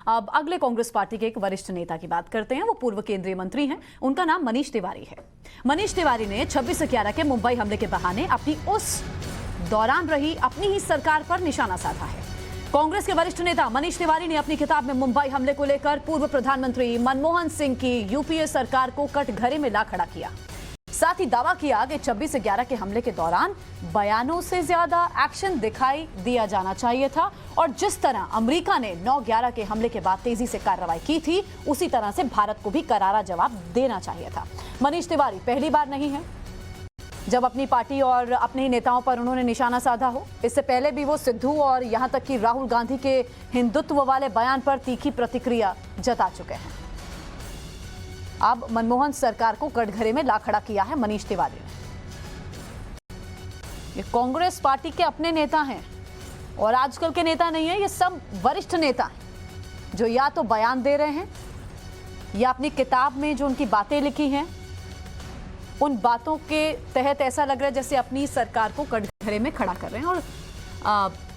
अब अगले कांग्रेस पार्टी के एक वरिष्ठ नेता की बात करते हैं। वो पूर्व केंद्रीय मंत्री हैं, उनका नाम मनीष तिवारी है। मनीष तिवारी ने 26/11 के मुंबई हमले के बहाने अपनी उस दौरान रही अपनी ही सरकार पर निशाना साधा है। कांग्रेस के वरिष्ठ नेता मनीष तिवारी ने अपनी किताब में मुंबई हमले को लेकर पूर्व प्रधानमंत्री मनमोहन सिंह की यूपीए सरकार को कटघरे में ला खड़ा किया। साथ ही दावा किया कि 26/11 के हमले के दौरान बयानों से ज्यादा एक्शन दिखाई दिया जाना चाहिए था और जिस तरह अमेरिका ने 9/11 के हमले के बाद तेजी से कार्रवाई की थी, उसी तरह से भारत को भी करारा जवाब देना चाहिए था। मनीष तिवारी पहली बार नहीं है जब अपनी पार्टी और अपने ही नेताओं पर उन्होंने निशाना साधा हो। इससे पहले भी वो सिद्धू और यहां तक कि राहुल गांधी के हिंदुत्व वाले बयान पर तीखी प्रतिक्रिया जता चुके हैं। अब मनमोहन सरकार को कटघरे में ला खड़ा किया है मनीष तिवारी ने। ये कांग्रेस पार्टी के अपने नेता हैं और आजकल के नेता नहीं है, ये सब वरिष्ठ नेता हैं जो या तो बयान दे रहे हैं या अपनी किताब में जो उनकी बातें लिखी हैं उन बातों के तहत ऐसा लग रहा है जैसे अपनी सरकार को कटघरे में खड़ा कर रहे हैं और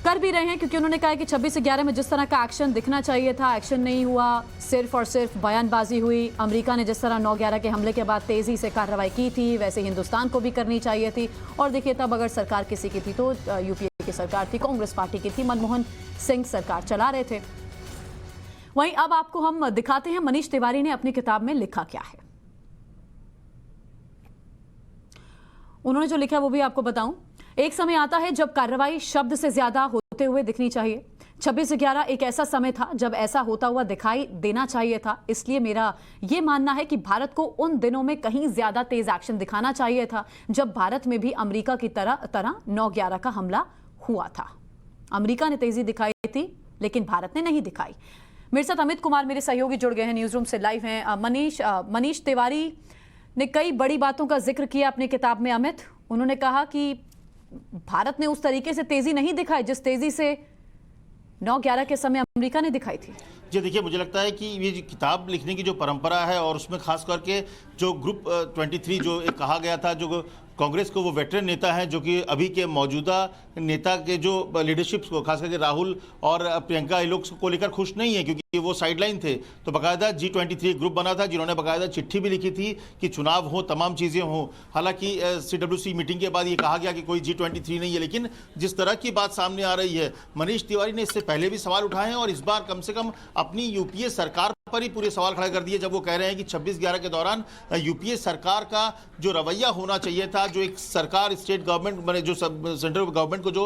कर भी रहे हैं, क्योंकि उन्होंने कहा कि 26/11 में जिस तरह का एक्शन दिखना चाहिए था, एक्शन नहीं हुआ, सिर्फ और सिर्फ बयानबाजी हुई। अमेरिका ने जिस तरह 9/11 के हमले के बाद तेजी से कार्रवाई की थी, वैसे हिंदुस्तान को भी करनी चाहिए थी। और देखिए, तब अगर सरकार किसी की थी तो यूपीए की सरकार थी, कांग्रेस पार्टी की थी, मनमोहन सिंह सरकार चला रहे थे। वहीं अब आपको हम दिखाते हैं मनीष तिवारी ने अपनी किताब में लिखा क्या है। उन्होंने जो लिखा वो भी आपको बताऊं। एक समय आता है जब कार्रवाई शब्द से ज्यादा होते हुए दिखनी चाहिए। 26/11 एक ऐसा समय था जब ऐसा होता हुआ दिखाई देना चाहिए था। इसलिए मेरा यह मानना है कि भारत को उन दिनों में कहीं ज्यादा तेज एक्शन दिखाना चाहिए था जब भारत में भी अमेरिका की तरह 9/11 का हमला हुआ था। अमेरिका ने तेजी दिखाई थी लेकिन भारत ने नहीं दिखाई। मेरे साथ अमित कुमार मेरे सहयोगी जुड़ गए हैं, न्यूज रूम से लाइव हैं। मनीष तिवारी ने कई बड़ी बातों का जिक्र किया अपनी किताब में। अमित, उन्होंने कहा कि भारत ने उस तरीके से तेजी नहीं दिखाई जिस तेजी से 9/11 के समय अमेरिका ने दिखाई थी। जी देखिए, मुझे लगता है कि ये किताब लिखने की जो परंपरा है और उसमें खास करके जो ग्रुप 23 जो एक कहा गया था, जो कांग्रेस को वो वेटरन नेता हैं जो कि अभी के मौजूदा नेता के जो लीडरशिप को खास करके राहुल और प्रियंका ये लोग को लेकर खुश नहीं है, क्योंकि वो साइडलाइन थे। तो बाकायदा G23 ग्रुप बना था जिन्होंने बाकायदा चिट्ठी भी लिखी थी कि चुनाव हो, तमाम चीज़ें हों। हालांकि CWC मीटिंग के बाद ये कहा गया कि कोई G23 नहीं है, लेकिन जिस तरह की बात सामने आ रही है, मनीष तिवारी ने इससे पहले भी सवाल उठाए हैं और इस बार कम से कम अपनी यूपीए सरकार पर ही पूरे सवाल खड़े कर दिए जब वो कह रहे हैं कि 26/11 के दौरान यूपीए सरकार का जो रवैया होना चाहिए था, जो एक सरकार स्टेट गवर्नमेंट बने, जो सेंट्रल गवर्नमेंट को जो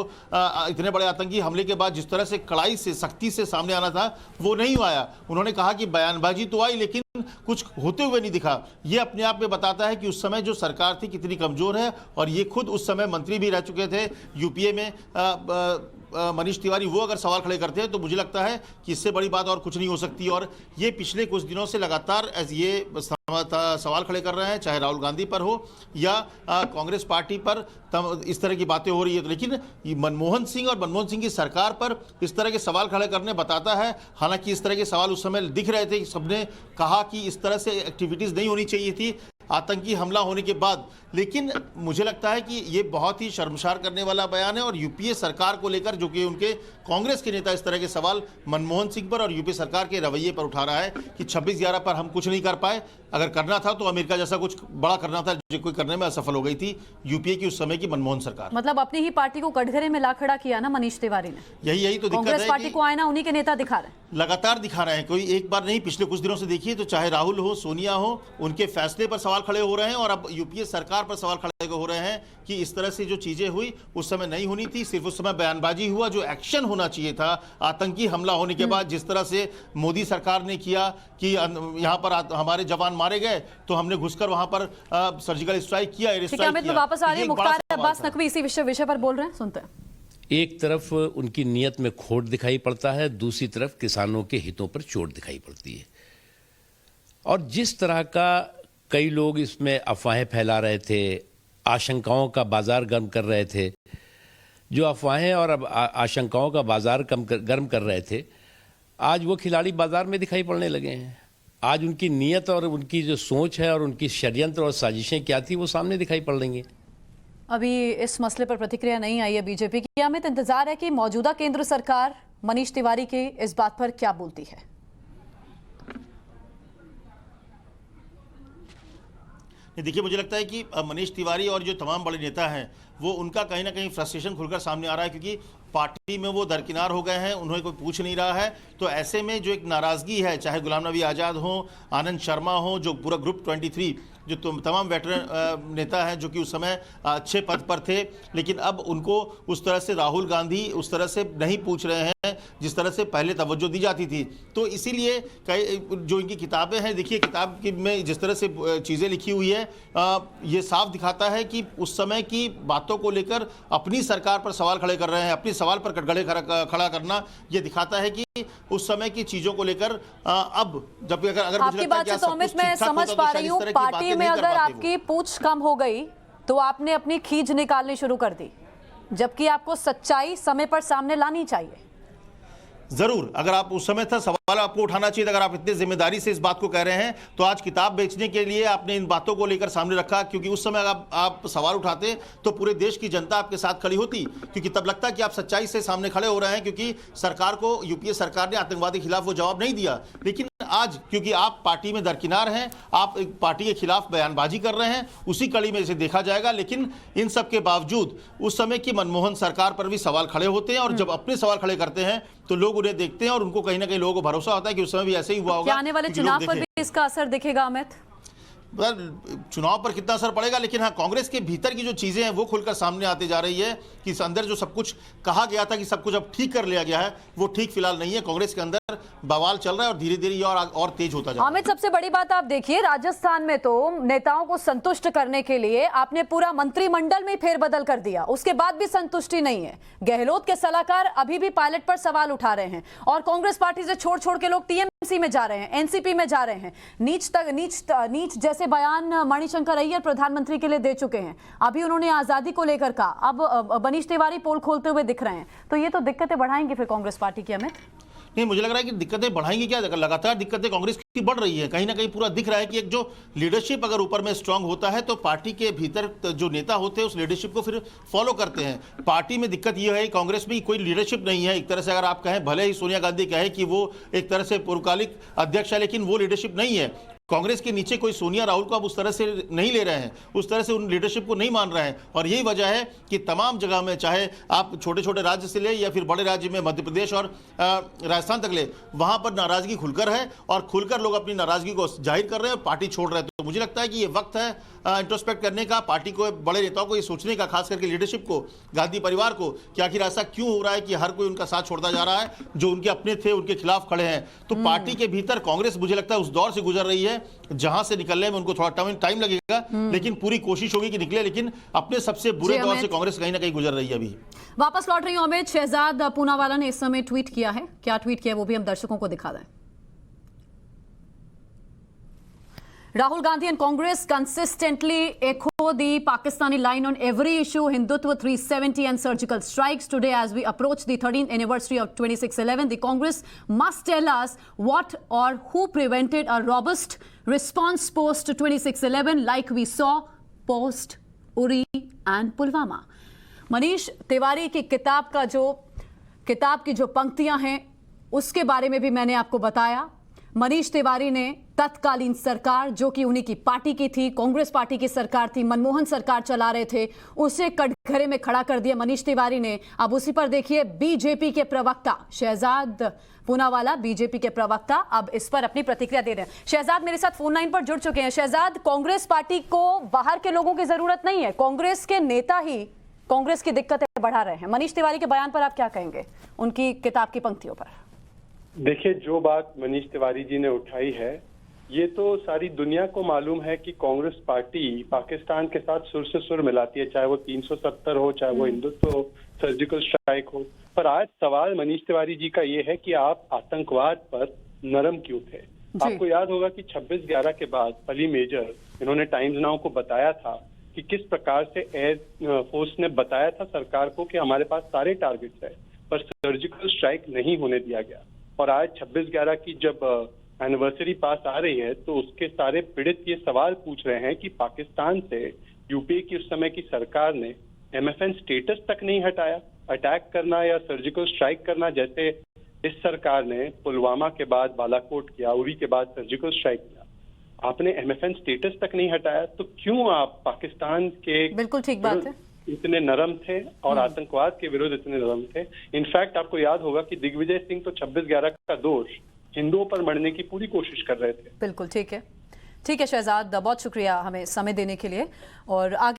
इतने बड़े आतंकी हमले के बाद जिस तरह से कड़ाई से सख्ती से सामने आना था वो नहीं आया। उन्होंने कहा कि बयानबाजी तो आई लेकिन कुछ होते हुए नहीं दिखा। ये अपने आप में बताता है कि उस समय जो सरकार थी कितनी कमजोर है और ये खुद उस समय मंत्री भी रह चुके थे यूपीए में। मनीष तिवारी वो अगर सवाल खड़े करते हैं तो मुझे लगता है कि इससे बड़ी बात और कुछ नहीं हो सकती। और ये पिछले कुछ दिनों से लगातार ये सवाल खड़े कर रहे हैं, चाहे राहुल गांधी पर हो या कांग्रेस पार्टी पर इस तरह की बातें हो रही है। लेकिन मनमोहन सिंह और मनमोहन सिंह की सरकार पर इस तरह के सवाल खड़े करने बताता है, हालांकि इस तरह के सवाल उस समय दिख रहे थे, सबने कहा कि इस तरह से एक्टिविटीज नहीं होनी चाहिए थी आतंकी हमला होने के बाद। लेकिन मुझे लगता है कि ये बहुत ही शर्मसार करने वाला बयान है और यूपीए सरकार को लेकर जो कि उनके कांग्रेस के नेता इस तरह के सवाल मनमोहन सिंह पर और यूपीए सरकार के रवैये पर उठा रहा है कि 26/11 पर हम कुछ नहीं कर पाए, अगर करना था तो अमेरिका जैसा कुछ बड़ा करना था जो कोई करने में असफल हो गई थी यूपीए की उस समय की मनमोहन सरकार। मतलब अपनी ही पार्टी को कटघरे में ला खड़ा किया ना मनीष तिवारी ने। यही तो दिक्कत है, कांग्रेस पार्टी को आईना उन्हीं के नेता दिखा रहे हैं, लगातार दिखा रहे हैं। कोई एक बार नहीं, पिछले कुछ दिनों से देखिए तो चाहे राहुल हो, सोनिया हो, उनके फैसले पर सवाल खड़े हो रहे हैं और अब यूपीए सरकार पर सवाल खड़े हो रहे हैं कि इस तरह से जो चीजें हुई उस समय नहीं होनी थी, सिर्फ उस समय बयानबाजी हुआ। जो एक्शन होना चाहिए था आतंकी हमला होने के बाद, जिस तरह से मोदी सरकार ने किया कि यहाँ पर हमारे जवान मारे गए तो हमने घुसकर वहां पर सर्जिकल स्ट्राइक किया, एयर स्ट्राइक किया। वापस आ रही है मुख्तार अब्बास नकवी इसी विषय पर बोल रहे हैं, सुनते हैं। एक तरफ उनकी नीयत में खोट दिखाई पड़ता है, दूसरी तरफ किसानों के हितों पर चोट दिखाई पड़ती है। और जिस तरह का कई लोग इसमें अफवाहें फैला रहे थे, आशंकाओं का बाजार गर्म कर रहे थे, जो अफवाहें और आशंकाओं का बाजार गर्म कर रहे थे, आज वो खिलाड़ी बाजार में दिखाई पड़ने लगे हैं। आज उनकी नीयत और उनकी जो सोच है और उनकी षड्यंत्र और साजिशें क्या थी वो सामने दिखाई पड़ रही हैं। अभी इस मसले पर प्रतिक्रिया नहीं आई है बीजेपी की। हमें इंतजार है कि मौजूदा केंद्र सरकार मनीष तिवारी के इस बात पर क्या बोलती है। देखिए, मुझे लगता है कि मनीष तिवारी और जो तमाम बड़े नेता हैं वो उनका कहीं ना कहीं फ्रस्ट्रेशन खुलकर सामने आ रहा है, क्योंकि पार्टी में वो दरकिनार हो गए हैं, उन्हें कोई पूछ नहीं रहा है। तो ऐसे में जो एक नाराज़गी है, चाहे गुलाम नबी आज़ाद हो, आनंद शर्मा हो, जो पूरा ग्रुप 23 जो तमाम वेटरन नेता हैं जो कि उस समय अच्छे पद पर थे, लेकिन अब उनको उस तरह से राहुल गांधी उस तरह से नहीं पूछ रहे हैं जिस तरह से पहले तवज्जो दी जाती थी। तो इसीलिए कई जो इनकी किताबें हैं, देखिए किताब की में जिस तरह से चीज़ें लिखी हुई है, ये साफ दिखाता है कि उस समय की बातों को लेकर अपनी सरकार पर सवाल खड़े कर रहे हैं। अपनी सवाल पर कटघरे खड़ा करना ये दिखाता है कि उस समय की चीजों को लेकर अब जब अगर आपकी बात से तो अमित मैं समझ पा रही हूँ, पार्टी में अगर आपकी पूछ कम हो गई तो आपने अपनी खींच निकालनी शुरू कर दी, जबकि आपको सच्चाई समय पर सामने लानी चाहिए। जरूर, अगर आप उस समय था सवाल आपको उठाना चाहिए। अगर आप इतनी जिम्मेदारी से इस बात को कह रहे हैं तो आज किताब बेचने के लिए आपने इन बातों को लेकर सामने रखा, क्योंकि उस समय अगर आप सवाल उठाते तो पूरे देश की जनता आपके साथ खड़ी होती, क्योंकि तब लगता कि आप सच्चाई से सामने खड़े हो रहे हैं, क्योंकि सरकार को, यूपीए सरकार ने आतंकवाद के खिलाफ वो जवाब नहीं दिया। लेकिन आज क्योंकि आप पार्टी में दरकिनार हैं, आप एक पार्टी के खिलाफ बयानबाजी कर रहे हैं, उसी कड़ी में इसे देखा जाएगा। लेकिन इन सब के बावजूद उस समय की मनमोहन सरकार पर भी सवाल खड़े होते हैं, और जब अपने सवाल खड़े करते हैं तो लोग उन्हें देखते हैं और उनको कहीं ना कहीं लोगों को भरोसा होता है कि उस समय भी ऐसे ही हुआ होगा। क्या आने वाले चुनाव पर भी इसका असर दिखेगा अमित? चुनाव पर कितना असर पड़ेगा, लेकिन हाँ, कांग्रेस के भीतर की जो चीजें हैं वो खुलकर सामने आती जा रही है कि इस अंदर जो सब कुछ कहा गया था कि सब कुछ अब ठीक कर लिया गया है, वो ठीक फिलहाल नहीं है। कांग्रेस के अंदर बवाल चल रहा है और धीरे धीरे ये और तेज होता जा रहा है। अमित, सबसे बड़ी बात आप देखिए, राजस्थान में तो नेताओं को संतुष्ट करने के लिए आपने पूरा मंत्रिमंडल में फेरबदल कर दिया, उसके बाद भी संतुष्टि नहीं है। गहलोत के सलाहकार अभी भी पायलट पर सवाल उठा रहे हैं, और कांग्रेस पार्टी से छोड़ के लोग टीएमसी में जा रहे हैं, एनसीपी में जा रहे हैं। नीच जैसे बयान मणिशंकर अय्यर प्रधानमंत्री के लिए दे चुके हैं। अभी उन्होंने आजादी को लेकर कहा, अब मनीष तिवारी पोल खोलते हुए दिख रहे हैं। तो ये तो दिक्कतें बढ़ाएंगे फिर कांग्रेस पार्टी की। अमित, नहीं, मुझे लग रहा है कि दिक्कतें बढ़ाएंगी क्या, लगातार दिक्कतें कांग्रेस की बढ़ रही है। कहीं ना कहीं पूरा दिख रहा है कि एक जो लीडरशिप अगर ऊपर में स्ट्रांग होता है तो पार्टी के भीतर जो नेता होते हैं उस लीडरशिप को फिर फॉलो करते हैं। पार्टी में दिक्कत यह है कि कांग्रेस में कोई लीडरशिप नहीं है। एक तरह से अगर आप कहें, भले ही सोनिया गांधी कहे कि वो एक तरह से पूर्वकालिक अध्यक्ष है, लेकिन वो लीडरशिप नहीं है। कांग्रेस के नीचे कोई सोनिया राहुल को अब उस तरह से नहीं ले रहे हैं, उस तरह से उन लीडरशिप को नहीं मान रहे हैं। और यही वजह है कि तमाम जगह में, चाहे आप छोटे छोटे राज्य से ले या फिर बड़े राज्य में मध्य प्रदेश और राजस्थान तक ले, वहां पर नाराजगी खुलकर है और खुलकर लोग अपनी नाराजगी को जाहिर कर रहे हैं और पार्टी छोड़ रहे हैं। तो मुझे लगता है कि ये वक्त है इंट्रोस्पेक्ट करने का, पार्टी को, बड़े नेताओं को ये सोचने का, खास करके लीडरशिप को, गांधी परिवार को, कि आखिर ऐसा क्यों हो रहा है कि हर कोई उनका साथ छोड़ता जा रहा है, जो उनके अपने थे उनके खिलाफ खड़े हैं। तो पार्टी के भीतर कांग्रेस, मुझे लगता है, उस दौर से गुजर रही है जहां से निकलने में उनको थोड़ा टाइम लगेगा, लेकिन पूरी कोशिश होगी कि निकले। लेकिन अपने सबसे बुरे दौर से कांग्रेस कहीं ना कहीं गुजर रही है। अभी वापस लौट रही हूं अमित, शहजाद पूनावाला ने इस समय ट्वीट किया है। क्या ट्वीट किया वो भी हम दर्शकों को दिखा दें। Rahul Gandhi and Congress consistently echo the Pakistani line on every issue, Hindutva 370 and surgical strikes. Today, as we approach the 13th anniversary of 2611, the Congress must tell us what or who prevented a robust response post 2611 like we saw post Uri and Pulwama. Manish Tiwari की किताब की जो पंक्तियां हैं उसके बारे में भी मैंने आपको बताया। मनीष तिवारी ने तत्कालीन सरकार, जो कि उन्हीं की पार्टी की थी, कांग्रेस पार्टी की सरकार थी, मनमोहन सरकार चला रहे थे, उसे कटघरे में खड़ा कर दिया मनीष तिवारी ने। अब उसी पर देखिए, बीजेपी के प्रवक्ता शहजाद पूनावाला, बीजेपी के प्रवक्ता, अब इस पर अपनी प्रतिक्रिया दे रहे हैं। शहजाद मेरे साथ फोन लाइन पर जुड़ चुके हैं। शहजाद, कांग्रेस पार्टी को बाहर के लोगों की जरूरत नहीं है, कांग्रेस के नेता ही कांग्रेस की दिक्कतें बढ़ा रहे हैं। मनीष तिवारी के बयान पर आप क्या कहेंगे, उनकी किताब की पंक्तियों पर? देखिए, जो बात मनीष तिवारी जी ने उठाई है, ये तो सारी दुनिया को मालूम है कि कांग्रेस पार्टी पाकिस्तान के साथ सुर से सुर मिलाती है, चाहे वो 370 हो, चाहे वो हिंदुत्व हो, सर्जिकल स्ट्राइक हो। पर आज सवाल मनीष तिवारी जी का ये है कि आप आतंकवाद पर नरम क्यों थे। आपको याद होगा कि 26/11 के बाद अली मेजर, इन्होंने टाइम्स नाउ को बताया था कि किस प्रकार से एयर फोर्स ने बताया था सरकार को कि हमारे पास सारे टारगेट्स है, पर सर्जिकल स्ट्राइक नहीं होने दिया गया। और आज 26/11 की जब एनिवर्सरी पास आ रही है तो उसके सारे पीड़ित ये सवाल पूछ रहे हैं कि पाकिस्तान से यूपीए की उस समय की सरकार ने एमएफएन स्टेटस तक नहीं हटाया। अटैक करना या सर्जिकल स्ट्राइक करना, जैसे इस सरकार ने पुलवामा के बाद बालाकोट किया, उरी के बाद सर्जिकल स्ट्राइक किया। आपने MFN स्टेटस तक नहीं हटाया, तो क्यों आप पाकिस्तान के बिल्कुल ठीक बात है। इतने नरम थे और आतंकवाद के विरुद्ध इतने नरम थे। इनफैक्ट आपको याद होगा कि दिग्विजय सिंह तो 26/11 का दोष हिंदुओं पर मढ़ने की पूरी कोशिश कर रहे थे। बिल्कुल ठीक है। ठीक है शहजाद, बहुत शुक्रिया हमें समय देने के लिए। और आगे